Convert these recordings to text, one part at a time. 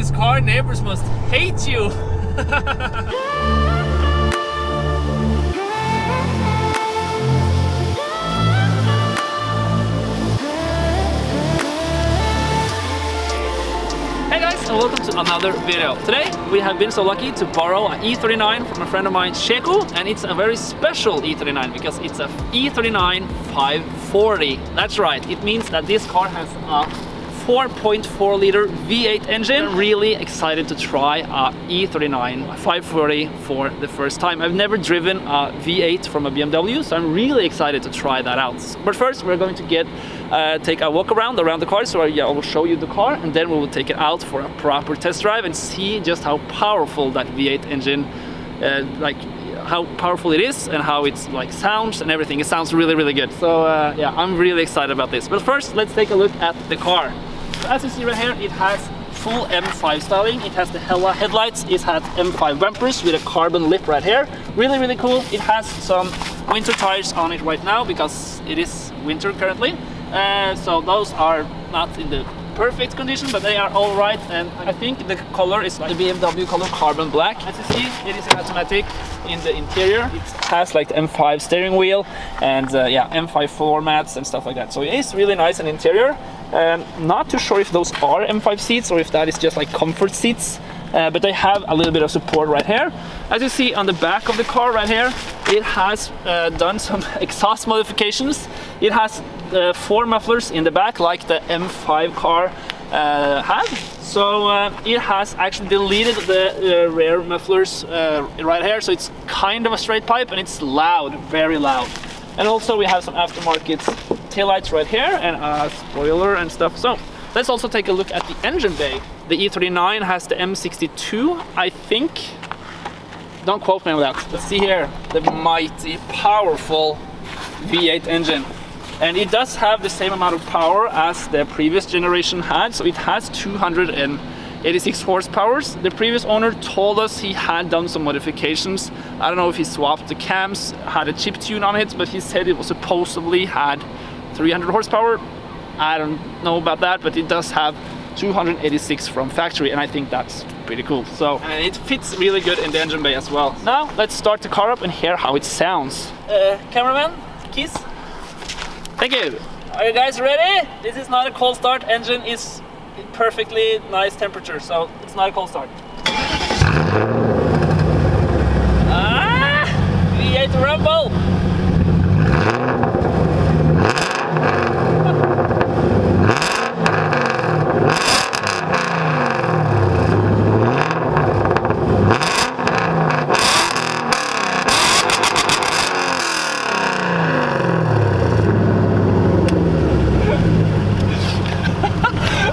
this car, neighbors must hate you. Hey guys, and welcome to another video. Today we have been so lucky to borrow an E39 from a friend of mine, Sheku, and it's a very special E39 because it's a E39 540. That's right, it means that this car has a 4.4 liter V8 engine. I'm really excited to try a E39 540 for the first time. I've never driven a V8 from a BMW, so I'm really excited to try that out. But first we're going to take a walk around the car, so I will show you the car and then we will take it out for a proper test drive and see just how powerful that V8 engine, how powerful it is and how it's sounds and everything. It sounds really, really good. So yeah, I'm really excited about this. But first, let's take a look at the car. So as you see right here, it has full M5 styling. It has the Hella headlights. It has M5 bumpers with a carbon lip right here. Really, really cool. It has some winter tires on it right now because it is winter currently. So those are not in the perfect condition, but they are all right. And I think the color is like the BMW color, carbon black. As you see, it is an automatic in the interior. It has like the M5 steering wheel and yeah, M5 floor mats and stuff like that. So it is really nice in interior. Not too sure if those are M5 seats or if that is just like comfort seats. But they have a little bit of support right here. As you see on the back of the car right here, it has done some exhaust modifications. It has 4 mufflers in the back like the M5 car had. So it has actually deleted the rear mufflers right here, so it's kind of a straight pipe and it's loud, very loud. And also we have some aftermarket taillights right here and a spoiler and stuff. So let's also take a look at the engine bay. The E39 has the M62, I think. Don't quote me on that. Let's see here, the mighty, powerful V8 engine. And it does have the same amount of power as the previous generation had, so it has 286 horsepower. The previous owner told us he had done some modifications. I don't know if he swapped the cams, had a chip tune on it, but he said it was supposedly had 300 horsepower. I don't know about that, but it does have 286 from factory, and I think that's pretty cool. So it fits really good in the engine bay as well. Now let's start the car up and hear how it sounds. Cameraman, keys. Thank you. Are you guys ready? This is not a cold start. Engine is perfectly nice temperature, so it's not a cold start. V8 rumble.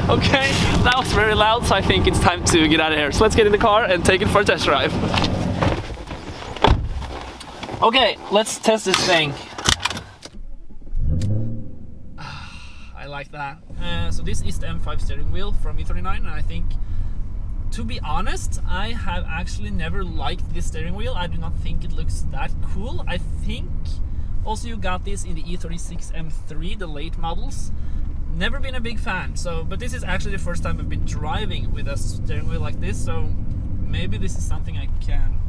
Okay, that was very loud, so I think it's time to get out of here. So let's get in the car and take it for a test drive. Okay, let's test this thing. I like that. So this is the M5 steering wheel from E39, and I think, to be honest, I have actually never liked this steering wheel. I do not think it looks that cool. I think also you got this in the E36 M3, the late models. Never been a big fan, but this is actually the first time I've been driving with a steering wheel like this, so maybe this is something I can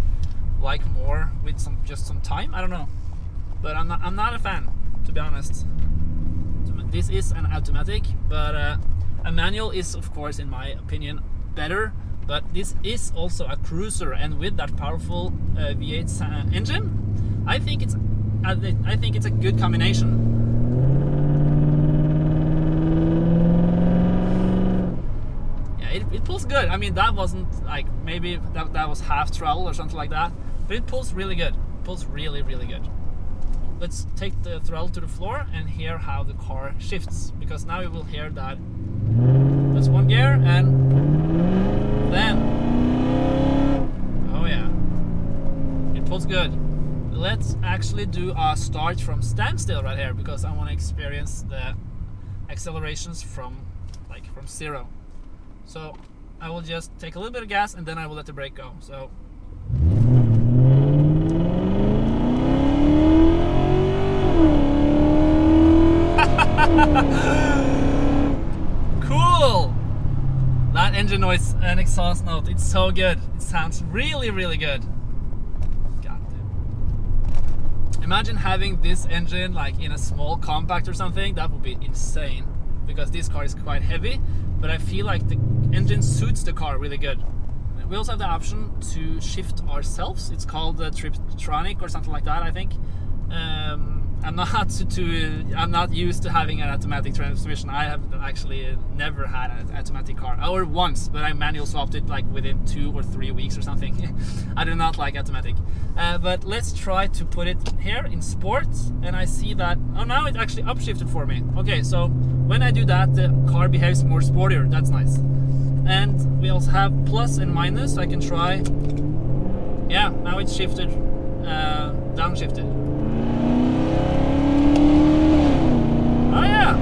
like more with just some time. I don't know, but I'm not a fan, to be honest. This is an automatic, but a manual is, of course, in my opinion, better. But this is also a cruiser, and with that powerful V8 engine, I think it's a good combination. It pulls good. I mean, that wasn't like, maybe that was half throttle or something like that, but it pulls really good. It pulls really, really good. Let's take the throttle to the floor and hear how the car shifts, because now you will hear that that's one gear and then, oh yeah, it pulls good. Let's actually do a start from standstill right here, because I want to experience the accelerations from zero. So I will just take a little bit of gas and then I will let the brake go. So cool! That engine engine noise and exhaust note. It's so good. It sounds really, really good. God damn. Imagine having this engine like in a small compact or something. That would be insane, because this car is quite heavy, but I feel like the engine suits the car really good. We also have the option to shift ourselves. It's called the Triptronic or something like that, I think. I'm not used to having an automatic transmission. I have actually never had an automatic car, or once, but I manual swapped it like within 2 or 3 weeks or something. I do not like automatic. But let's try to put it here in sport, and I see that, oh, now it actually upshifted for me. Okay, so when I do that, the car behaves more sportier. That's nice. And we also have plus and minus, so I can try. Yeah, now it's shifted, downshifted. Oh yeah,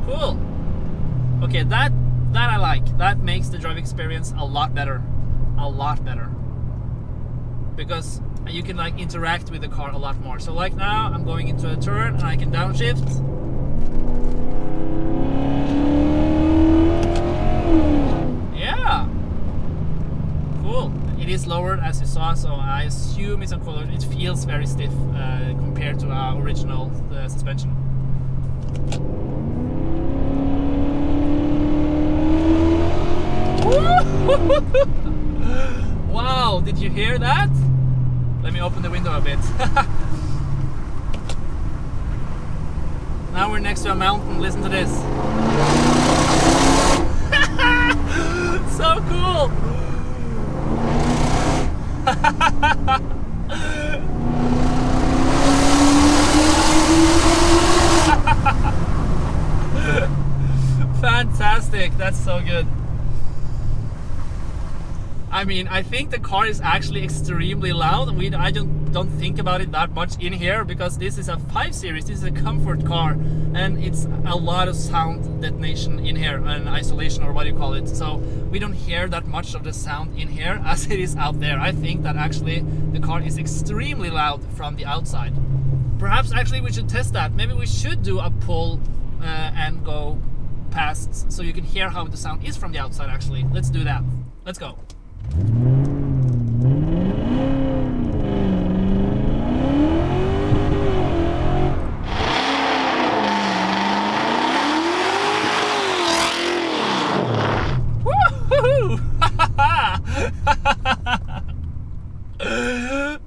cool. Okay, that I like. That makes the driving experience a lot better, because you can like interact with the car a lot more. So like now I'm going into a turn and I can downshift. Yeah, cool. It is lowered as you saw, so I assume it's uncooler. It feels very stiff compared to our original suspension. Wow, did you hear that? Let me open the window a bit. Now we're next to a mountain. Listen to this. So cool. Fantastic, that's so good. I mean, I think the car is actually extremely loud. I don't think about it that much in here, because this is a 5 Series, this is a comfort car, and it's a lot of sound detonation in here, and isolation, or what do you call it. So we don't hear that much of the sound in here as it is out there. I think that actually the car is extremely loud from the outside. Perhaps actually we should test that. Maybe we should do a pull and go past, so you can hear how the sound is from the outside actually. Let's do that. Let's go. Woohoo!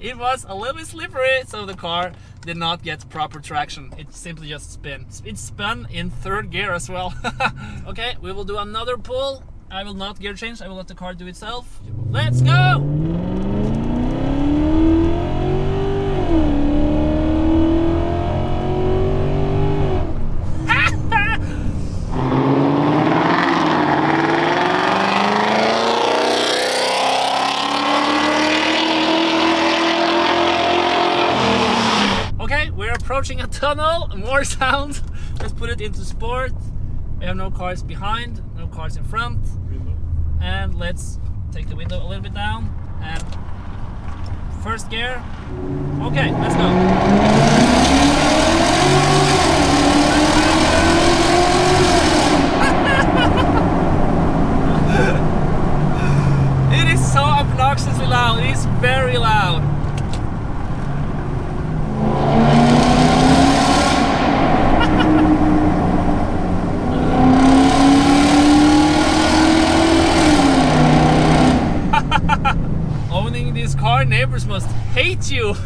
It was a little bit slippery, so the car did not get proper traction. It simply just spun. It spun in 3rd gear as well. Okay, we will do another pull. I will not gear change, I will let the car do itself. Let's go! Okay, we're approaching a tunnel, more sound. Let's put it into sport. We have no cars behind, no cars in front. And let's take the window a little bit down, and 1st gear. Okay, let's go. It is so obnoxiously loud. It is very loud. Owning this car, neighbors must hate you.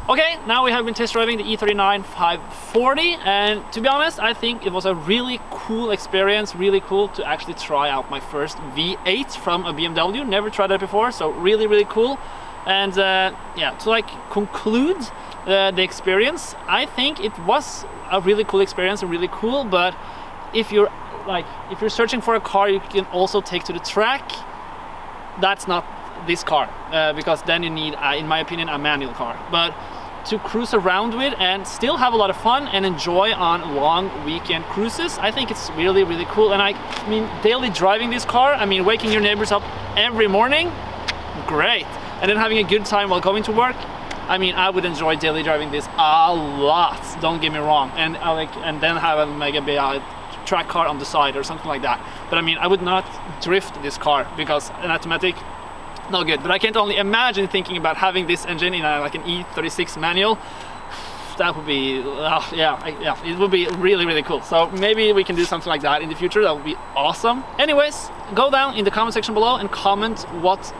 Okay, now we have been test driving the E39 540, and to be honest, I think it was a really cool experience, really cool to actually try out my first V8 from a BMW. Never tried that before, so really, really cool. And yeah, to like conclude the experience, I think it was a really cool experience and really cool, but if you're searching for a car you can also take to the track, that's not this car, because then you need, in my opinion, a manual car. But to cruise around with and still have a lot of fun and enjoy on long weekend cruises, I think it's really, really cool. And I mean, daily driving this car, I mean, waking your neighbors up every morning, great. And then having a good time while going to work, I mean, I would enjoy daily driving this a lot, don't get me wrong. And then have maybe a track car on the side or something like that. But I mean, I would not drift this car because an automatic, no good. But I can't only imagine thinking about having this engine in like an E36 manual. That would be, yeah, it would be really, really cool. So maybe we can do something like that in the future. That would be awesome. Anyways, go down in the comment section below and comment what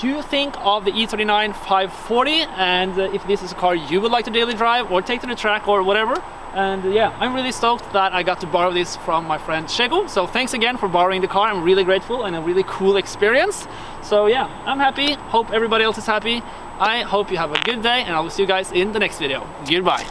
you think of the E39 540, and if this is a car you would like to daily drive or take to the track or whatever. And yeah, I'm really stoked that I got to borrow this from my friend Shego. So thanks again for borrowing the car. I'm really grateful and a really cool experience. So yeah, I'm happy. Hope everybody else is happy. I hope you have a good day, and I will see you guys in the next video. Goodbye.